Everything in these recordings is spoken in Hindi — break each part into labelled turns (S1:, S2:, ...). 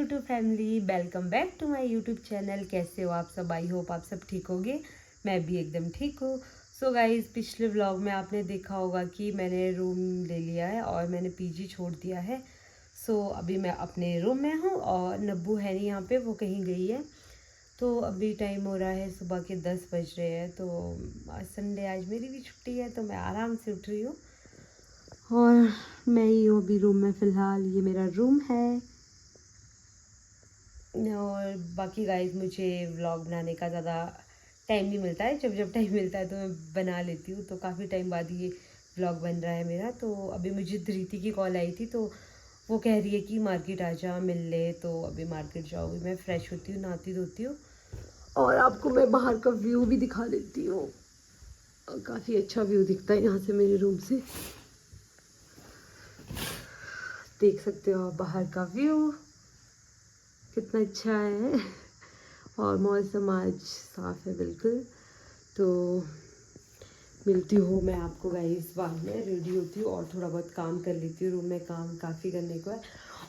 S1: YouTube family, welcome back to my YouTube channel. कैसे हो आप सब? आई होप आप सब ठीक होगे। मैं भी एकदम ठीक हूँ। सो गाइज, पिछले व्लॉग में आपने देखा होगा कि मैंने रूम ले लिया है और मैंने पीजी छोड़ दिया है। सो अभी मैं अपने रूम में हूँ और नब्बू है नहीं यहाँ पे, वो कहीं गई है। तो अभी टाइम हो रहा है सुबह के 10 बज रहे हैं। तो आज संडे, आज मेरी भी छुट्टी है तो मैं आराम से उठ रही हूँ और मैं ही हूँ अभी रूम में फ़िलहाल। ये मेरा रूम है और बाकी गाइस, मुझे व्लॉग बनाने का ज़्यादा टाइम नहीं मिलता है। जब जब टाइम मिलता है तो मैं बना लेती हूँ। तो काफ़ी टाइम बाद ये व्लॉग बन रहा है मेरा। तो अभी मुझे धृति की कॉल आई थी, तो वो कह रही है कि मार्केट आ जा, मिल ले। तो अभी मार्केट जाऊँगी, मैं फ़्रेश होती हूँ, नहाती धोती हूँ और आपको मैं बाहर का व्यू भी दिखा देती हूँ। काफ़ी अच्छा व्यू दिखता है यहाँ से, मेरे रूम से देख सकते हो आप बाहर का व्यू कितना अच्छा है। और मौसम आज साफ़ है बिल्कुल। तो मिलती हूँ मैं आपको गाइस बाद में। रेडी होती हूँ और थोड़ा बहुत काम कर लेती हूँ। रूम में काम काफ़ी करने को है।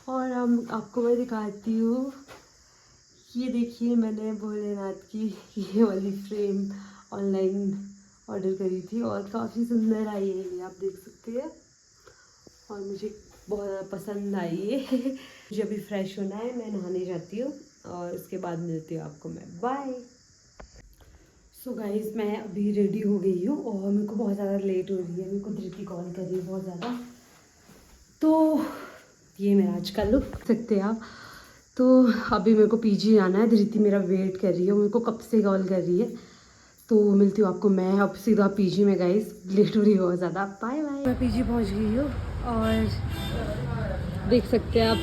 S1: और आपको मैं दिखाती हूँ, ये देखिए, मैंने भोलेनाथ की ये वाली फ्रेम ऑनलाइन ऑर्डर करी थी और काफ़ी सुंदर आई है, ये आप देख सकते हैं। और मुझे बहुत ज़्यादा पसंद आई है। मुझे अभी फ्रेश होना है, मैं नहाने जाती हूँ और उसके बाद मिलती हूँ आपको मैं। बाय। सो गाइस, मैं अभी रेडी हो गई हूँ और मेरे को बहुत ज़्यादा लेट हो रही है। मेरे को धृति कॉल कर रही है बहुत ज़्यादा। तो ये मेरा आज का लुक देख सकते हैं आप। तो अभी मेरे को पीजी आना है। धृति मेरा वेट कर रही है, मेरे को कब से कॉल कर रही है। तो मिलती हूँ आपको मैं अब सीधा पीजी में। गाइस, लेट हो रही है बहुत ज़्यादा। Bye bye. मैं पीजी पहुँच गई हूँ और देख सकते हैं आप,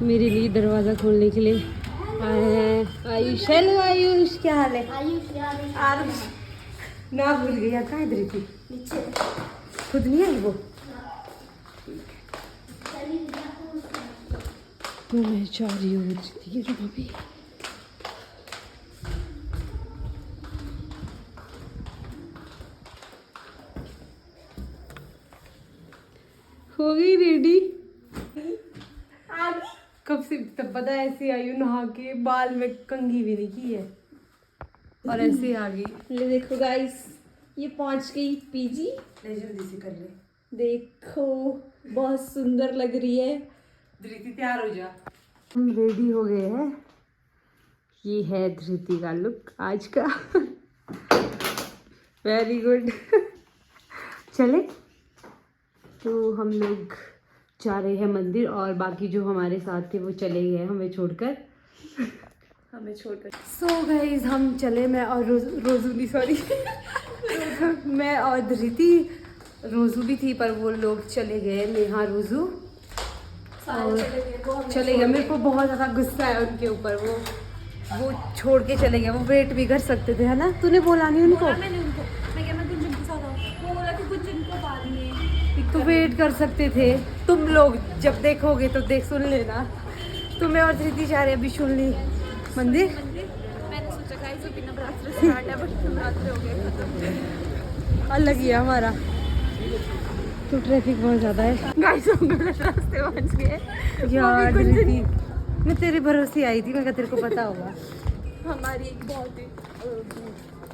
S1: मेरे लिए दरवाज़ा खोलने के लिए आए हैं आयुष। हेलो आयुष, क्या हाल है? आयुष ना भूल गई। कहाँ है धृति? नीचे। खुद नहीं आई वो? तो मैं चाह रही हूँ धृति के रूम में। हो गई रेडी? कब से? तब पता है ऐसे आई हूँ नहा के, बाल में कंघी भी नहीं की है और ऐसे आ गई।
S2: ले देखो गाइस, ये पहुंच गई पीजी।
S1: ले जल्दी से कर ले।
S2: देखो बहुत सुंदर लग रही है।
S1: धृति तैयार हो जा। हम रेडी हो गए हैं। ये है धृति का लुक आज का। Very good. चले तो हम लोग जा रहे हैं मंदिर और बाकी जो हमारे साथ थे वो चले गए हमें छोड़कर। सो गाइस, हम चले। मैं और रोजू सॉरी मैं और धृति, रोजू भी थी पर वो लोग चले गए। नेहा, रोजू और चले गए। मेरे को बहुत ज़्यादा गुस्सा है उनके ऊपर। वो छोड़ के चले गए। वो वेट भी कर सकते थे, है ना? तूने बोला नहीं उनको?
S2: मैंने उनको मैं गुंजन के साथ आऊँ, वो बोला कि गुंजन को बाद में
S1: तो वेट कर सकते थे। तुम लोग जब देखोगे तो देख सुन लेना। तुम्हें और धृति जा रहे अभी शुनली मंदिर।
S2: मैंने सोचा गाइस अभी नवरात्र स्टार्ट है, बट नवरात्र हो गए खत्म।
S1: अलग ही है हमारा। तो ट्रैफिक बहुत ज़्यादा है
S2: गाइस, हम गलत रास्ते पहुंच गए
S1: यार। धृति, मैं तेरे भरोसे आई थी, मैं तेरे को पता होगा।
S2: हमारी एक बहुत ही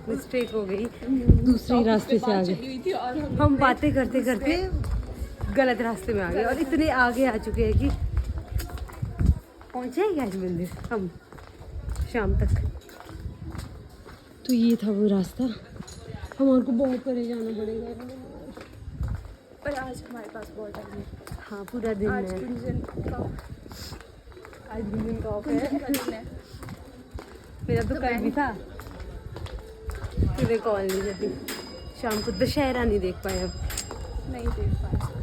S1: मिस्टेक हो गई, दूसरे रास्ते से आ गए।
S2: थी और
S1: हम बातें करते करते गलत रास्ते में आ गए और इतने आगे आ चुके हैं कि पहुंचेंगे आज मंदिर हम शाम तक। तो ये था वो रास्ता। हमारे को बहुत परे जाना पड़ेगा
S2: पर आज हमारे पास बहुत टाइम है।
S1: हाँ, पूरा दिन
S2: आज
S1: है।
S2: गुंजन का
S1: आज दिन का ऑफ है। मेरा तो कल भी था। तूने कॉल नहीं करती। शाम को दशहरा नहीं देख पाए अब।
S2: नहीं देख पाया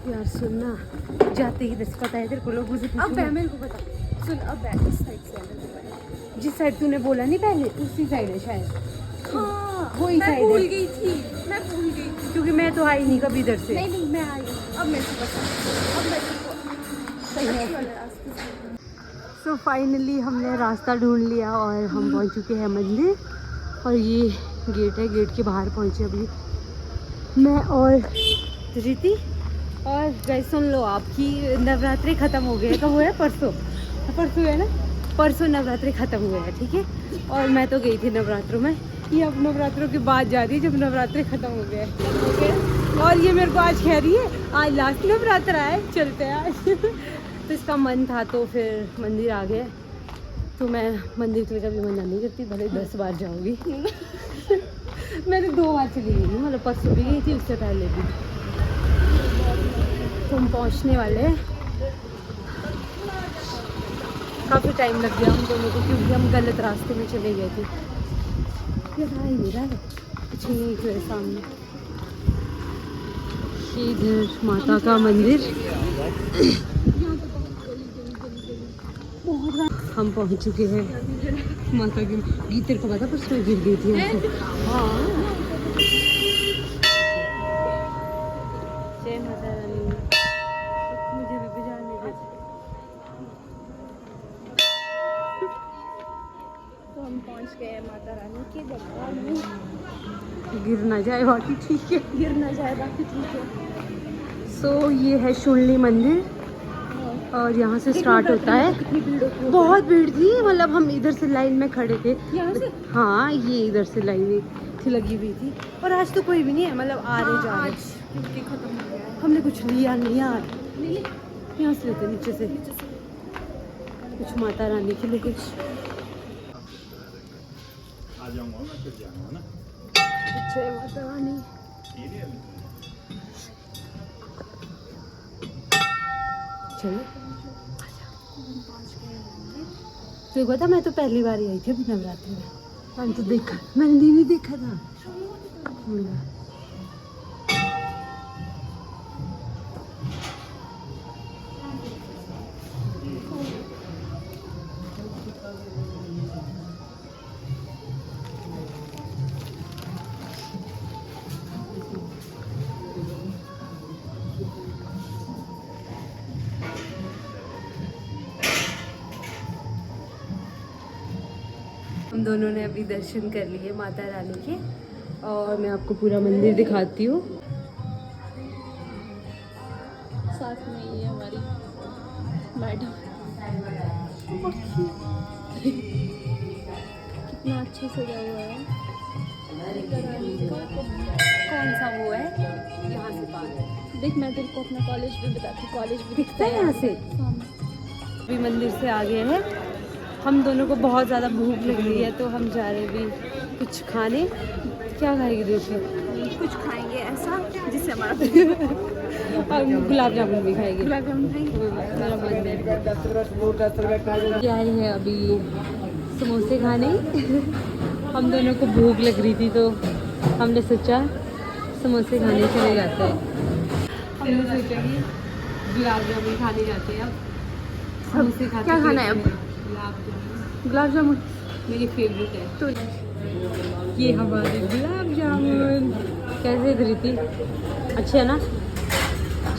S1: यार सुनना, जाते ही दस पता है तेरे को, लोगों से
S2: अब
S1: पूछूंगी।
S2: मेरे को पता। सुन, अब इस साइड से आना।
S1: जिस साइड तूने बोला नहीं पहले, उसी साइड है शायद।
S2: हाँ,
S1: वही
S2: मैं
S1: साइड
S2: भूल
S1: है।
S2: गई थी, मैं भूल गई थी।
S1: क्योंकि मैं तो आई नहीं कभी इधर से।
S2: नहीं मैं आई। अब मेरे को पता। अब मैं सही वाले रास्ते से।
S1: सो फाइनली हमने रास्ता ढूंढ लिया और हम पहुंच चुके हैं मंदिर। और ये गेट है, गेट के बाहर पहुंचे अभी मैं और धृति। और गाइस सुन लो, आपकी नवरात्रि ख़त्म हो गए, तो वो है परसों। परसों है ना, परसों नवरात्रि ख़त्म हुए हैं, ठीक है। और मैं तो गई थी नवरात्रों में, ये अब नवरात्रों के बाद जा रही है जब नवरात्रि ख़त्म हो गए, और ये मेरे को आज कह रही है आज लास्ट नवरात्र आए, चलते हैं आज। तो इसका मन था तो फिर मंदिर आ गए। तो मैं मंदिर के लिए कभी मना नहीं करती, भले 10 बार जाऊँगी। मैंने 2 बार चली गई हूँ, मतलब परसों भी गई थी, उससे पहले भी। तो हम पहुँचने वाले हैं, काफ़ी टाइम लग गया हम दोनों को क्योंकि हम गलत रास्ते में चले गए थे। ये रहा ही नहीं रहा है, पीछे यहीं तो है सामने, इधर माता का मंदिर। हम पहुंच चुके हैं माता की। गीतर को पता परसों गिर गई थी यहाँ से। हाँ, जय माता रानी, मुझे भी बजाने दे।
S2: तो हम पहुंच गए हैं माता रानी के दरबार में।
S1: गिर ना जाए बाकी ठीक है,
S2: गिर ना जाए बाकी ठीक है।
S1: सो ये है शुनली मंदिर और यहाँ से स्टार्ट होता है।
S2: कितनी भीड़ होती है।
S1: बहुत भीड़ थी, मतलब हम इधर से लाइन में खड़े थे।
S2: यहाँ से
S1: हाँ, ये इधर से लाइन थी लगी हुई थी, और आज तो कोई भी नहीं है, मतलब आ रहे जा रहे।
S2: आज ड्यूटी खत्म हो गया है।
S1: हमने कुछ लिया नहीं यार,
S2: नहीं
S1: यहाँ से लेते नीचे से कुछ माता रानी के लिए, कुछ जय माता रानी। चलो, तो पता मैं तो पहली बार ही आई थी अभी नवरात्रि में, मैंने तो देखा, मैंने नहीं देखा था। हम दोनों ने अभी दर्शन कर लिए माता रानी के, और मैं आपको पूरा मंदिर दिखाती हूँ।
S2: साथ में ये हमारी मैडम कितना अच्छा सजा हुआ है।
S1: कौन सा वो है यहाँ से बाहर?
S2: देख मैं तेरे को अपना कॉलेज भी बताती हूँ, कॉलेज भी दिखता
S1: है यहाँ से।
S2: सामने।
S1: अभी मंदिर से आ गए हैं, हम दोनों को बहुत ज़्यादा भूख लग रही है, तो हम जा रहे हैं भी कुछ खाने। क्या खाएगी दोस्तों?
S2: कुछ खाएंगे ऐसा जिससे हमारा
S1: और गुलाब जामुन भी खाएंगे।
S2: गुलाब जामुन खाएंगे।
S1: मेरा मन है। क्या है अभी समोसे खाने। हम दोनों को भूख लग रही थी तो हमने सोचा समोसे खाने चले जाते हैं। हमने सोचा कि गुलाब जामुन खाने जाते हैं। अब समोसे खाते
S2: क्या खाना है अब?
S1: गुलाब जामुन मेरी फेवरेट है। तो ये हमारे गुलाब जामुन कैसे धरीती, अच्छे है ना।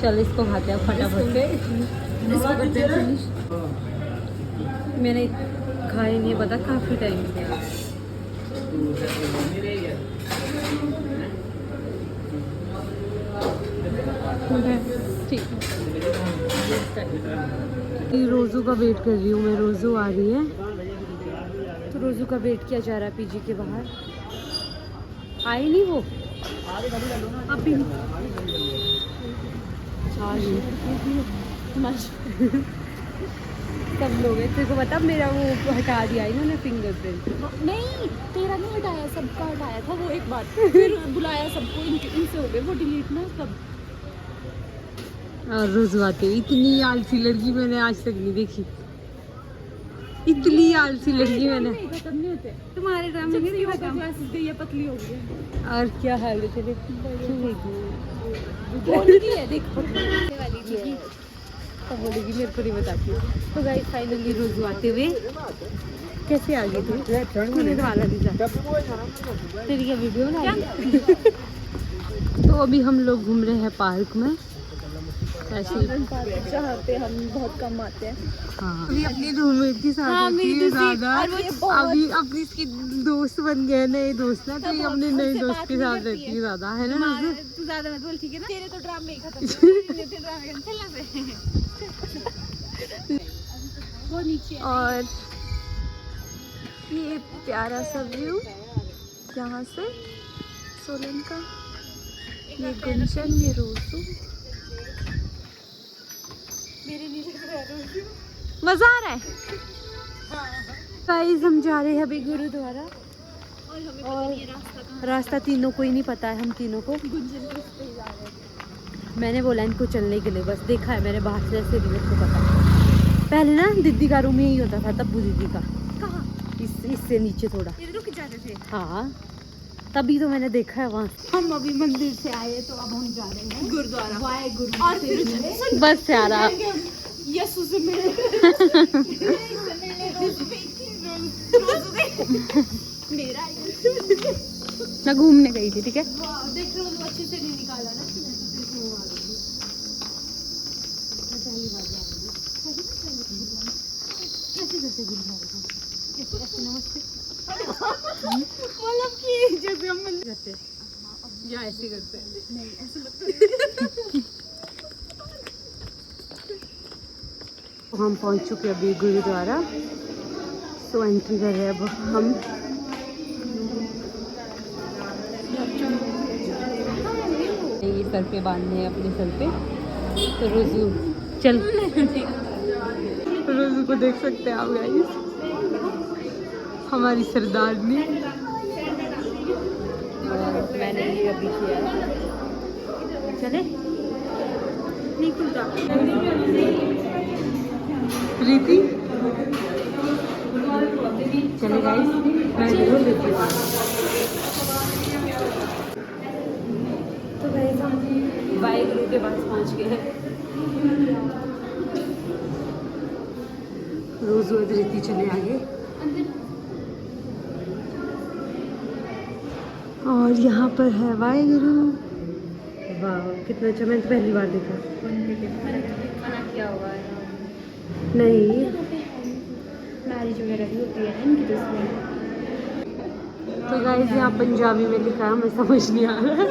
S1: चल इसको खाते हैं फटाफट से। मैंने खाए नहीं पता काफ़ी टाइम से। ठीक, रोज़ू का वेट कर रही हूँ मैं, रोज़ू आ रही है तो रोज़ू का वेट किया जा रहा है पीजी के बाहर। आई नहीं वो अभी सब लोग हैं। तेरे को पता मेरा वो हटा दिया इन्होंने फिंगरप्रिंट।
S2: नहीं तेरा नहीं हटाया, सबका हटाया था वो एक बार। फिर बुलाया सबको, इनसे हो गए वो डिलीट ना सब।
S1: और रोज़ आते इतनी आलसी लड़की मैंने आज तक नहीं देखी, इतनी आलसी लड़की मैंने।
S2: खत्म नहीं होते
S1: तुम्हारे टाइम में नहीं खत्म।
S2: क्लासेस गई है, पतली हो गई है।
S1: और क्या हाल है तेरे?
S2: बोलती है देख पतली वाली जी
S1: तो बोलेगी मेरे को नहीं बताती। तो गाइस फाइनली रोज़ू आते हुए कैसे आ गई तू? मैंने तो वाला नहीं था। तेरी क्या वीडियो बना रही है? तो अभी हम लोग घूम रहे हैं पार्क में ऐसे ही।
S2: जहाँ पे हम बहुत कम आते हैं।
S1: हाँ, अभी अपनी रूममेट के साथ
S2: हाँ,
S1: होती
S2: मेरी
S1: है
S2: दूसरी-
S1: ज़्यादा।
S2: और वो ये बहुत-
S1: अभी अपनी इसकी दोस्त बन गए, नए दोस्त ना, तो ये अपने नए
S2: हमसे
S1: दोस्त
S2: बात
S1: के
S2: नहीं
S1: साथ
S2: करती
S1: रहती
S2: है।
S1: है ज़्यादा, है ना रोज़ू?
S2: तू ज्यादा मत बोल ठीक है ना। तेरे तो ड्रामे ही खत्म हो गए। तेरे ड्रामे चलना से वो नीचे है।
S1: और ये प्यारा सा व्यू यहाँ से सोलन का, ये गुंजन, ये रोजू।
S2: मेरे नीचे
S1: मजा आ रहा है गाइस। हम जा रहे हैं अभी गुरुद्वारा
S2: और हमें
S1: और
S2: ये रास्ता कहाँ
S1: रास्ता तीनों को ही नहीं पता है, हम तीनों को।
S2: गुंजन के रास्ते ही जा रहे हैं।
S1: मैंने बोला इनको चलने के लिए, बस देखा है मेरे बाहर से ऐसे भी को पता। पहले ना दीदी का रूम यही होता था, तब्बू दीदी का।
S2: कहाँ?
S1: इससे नीचे थोड़ा।
S2: ये रुक जा रहे थे।
S1: हाँ तभी तो मैंने देखा है वहाँ।
S2: हम अभी मंदिर से आए तो अब हम जा रहे हैं गुरुद्वारा। वाहे गुरु। और फिर
S1: बस यारा
S2: यीशु से मिले। मेरा
S1: मैं घूमने गई थी, ठीक है।
S2: देख रहे हो अच्छे से नहीं निकाला ना। मतलब कि जैसे हम मंदिर करते या ऐसे करते नहीं, ऐसे लगता
S1: हम पहुंच चुके अभी गुरुद्वारा। सो एंट्री कर रहे हैं अब हम। ये सर पे बांधने हैं अपने सर पे। तो रोजू चल रोजू को देख सकते हैं आप गाइस, हमारी सरदारनी। और मैंने ये अभी किया है। चले नहीं खुलता प्रीति। चले गाइस, मैं जरूर लेती हूँ। तो गाइस हम वाहेगुरु के पास पहुँच गए हैं। रोज़ रोज रीति चले आगे। और यहाँ पर है वाहेगुरु। वाह कितना अच्छा, मैंने तो पहली बार देखा।
S2: खाना किया हुआ है।
S1: नहीं
S2: मैरिज वगैरह भी होती है इनकी तो इसमें।
S1: तो गाइस यहाँ पंजाबी में लिखा है, हमें समझ नहीं आ रहा है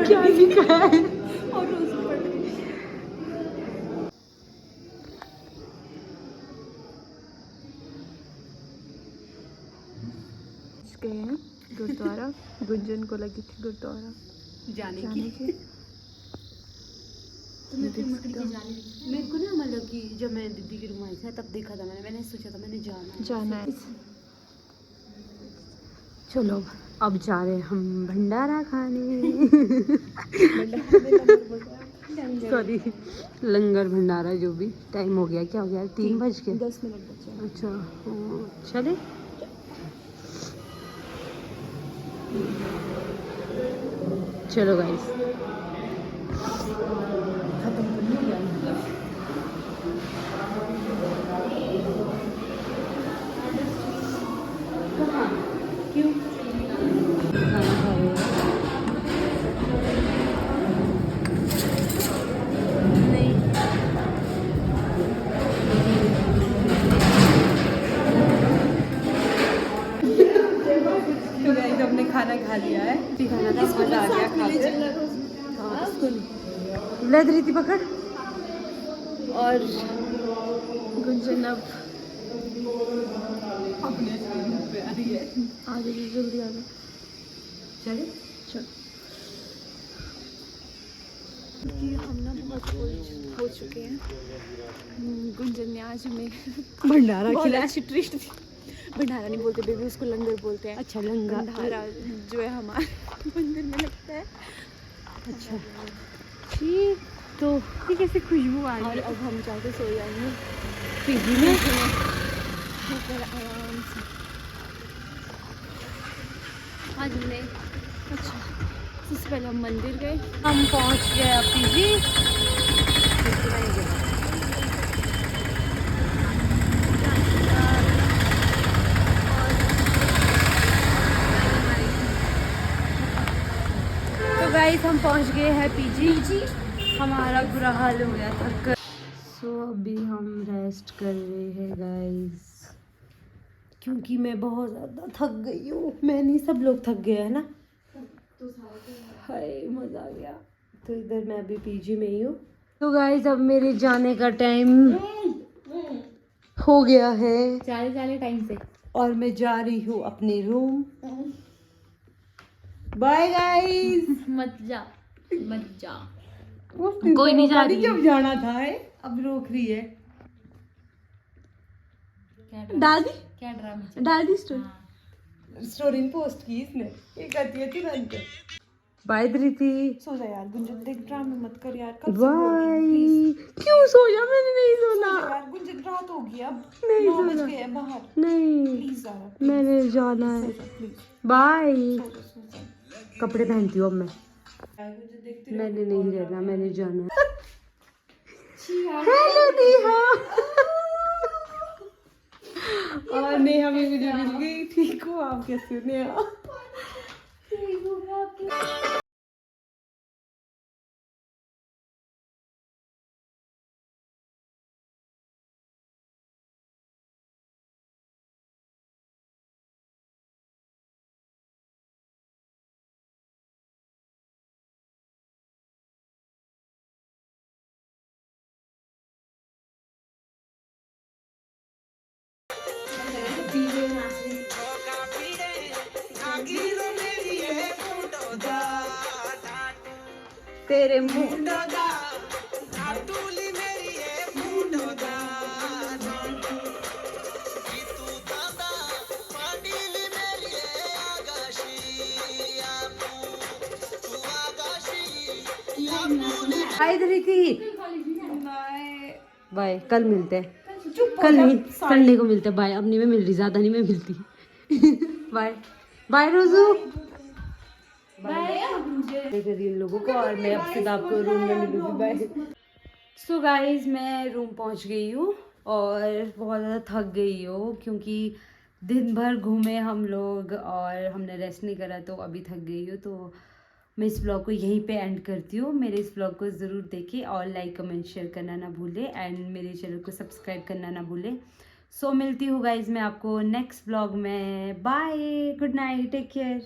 S1: क्या लिखा है।
S2: और रोज
S3: गए हैं गुरुद्वारा। गुंजन को लगी थी गुरुद्वारा
S2: जाने
S3: जाने की।
S2: तो मैं फिर मकड़ी के जाने
S1: मेरे को ना मतलब कि जब मैं दीदी के रूम आई थी तब देखा था मैंने सोचा था मैंने
S3: जाना है।
S1: चलो अब जा रहे हैं हम भंडारा खाने। सॉरी लंगर भंडारा, जो भी टाइम हो गया, क्या हो गया 3 बज के
S3: 10 मिनट बचे।
S1: अच्छा हाँ, चले चलो गाइस। खत्म तो नहीं हुआ है। क्यों खाना खा रहे हो? नहीं तो गाइस हमने खाना खा लिया है। खाना था, मजा आ गया खाकर। हाँ इसको ले रही पकड़। और गुंजन अब अपने पे आ रही है।
S3: आ जाइए जल्दी आ जाओ।
S1: चले
S3: चल कि हम ना बहुत हो चुके हैं। गुंजन ने आज हमें
S1: भंडारा
S3: बहुत
S1: खिलाया।
S3: अच्छी ट्रीट दी। भंडारा नहीं बोलते बेबी, उसको लंगर बोलते हैं।
S1: अच्छा लंगा
S3: भंडारा जो है हमारे मंदिर में लगता है।
S1: अच्छा ठीक, तो ये कैसे खुशबू आ
S3: और
S1: रही है
S3: अब हम जाके सो जाएंगे
S1: पीजी में।
S3: ऊपर आराम से। आज हमने अच्छा सबसे पहले हम मंदिर गए।
S1: हम पहुंच गए अब पीजी। तो गाइस हम पहुंच गए हैं पीजी। हमारा बुरा हाल हो गया था। सो अभी हम रेस्ट कर रहे हैं गाइस, क्योंकि मैं बहुत ज़्यादा थक गई हूँ। मैं नहीं, सब लोग थक गए हैं ना। हाय मज़ा आ गया। तो इधर मैं अभी पीजी में ही हूँ। तो गाइस अब मेरे जाने का टाइम हो गया है
S2: चाले टाइम से।
S1: और मैं जा रही हूँ अपने रूम। Bye guys.
S2: मत जा।
S1: कोई
S2: नहीं जा रही।
S1: जब जाना था अब रोक रही है। डाल दी
S2: क्या ड्रामा
S1: डाल दी स्टोरी पोस्ट की इसने। ये करती है तुरंत। बाय धृति।
S3: सो जा यार गुंजन, देख ड्रामे मत कर यार, कब से बोल रही हूँ
S1: बाय।
S3: प्लीज।
S1: क्यों सोया? मैंने नहीं
S3: सो
S1: सोना।
S3: जा यार गुंजन, रात होगी अब,
S1: नहीं
S3: 9 बज
S1: सोना।
S3: गए हैं बाहर।
S1: नहीं
S3: प्लीज यार
S1: मैंने जाना है।
S3: Please
S1: bye.
S3: सो जा।
S1: कपड़े पहनती हूँ अब मैं।
S3: गुंजन देखते
S1: मैंने नहीं रहना, मैंने जाना है। हेलो नेहा। और नेहा भी मुझे मिल गई। ठीक हो आप? कैसे हो नेहा? तेरे मुंह बाय धृति। बाय। कल मिलते हैं। कल नहीं, संडे को मिलते हैं। बाय। अब नहीं मैं मिल रही, ज्यादा नहीं मैं मिलती। बाय बाय रोजू। देख रही इन लोगों को और मैं अब सीधा आपको रूम में मिलूंगी। बाय। सो गाइज मैं रूम पहुंच गई हूँ और बहुत ज़्यादा थक गई हूँ क्योंकि दिन भर घूमे हम लोग और हमने रेस्ट नहीं करा, तो अभी थक गई हूँ। तो मैं इस ब्लॉग को यहीं पे एंड करती हूँ। मेरे इस ब्लॉग को ज़रूर देखें और लाइक कमेंट शेयर करना ना भूलें एंड मेरे चैनल को सब्सक्राइब करना ना भूलें। सो मिलती हूँ गाइज मैं आपको नेक्स्ट ब्लॉग में। Bye, good night, take care.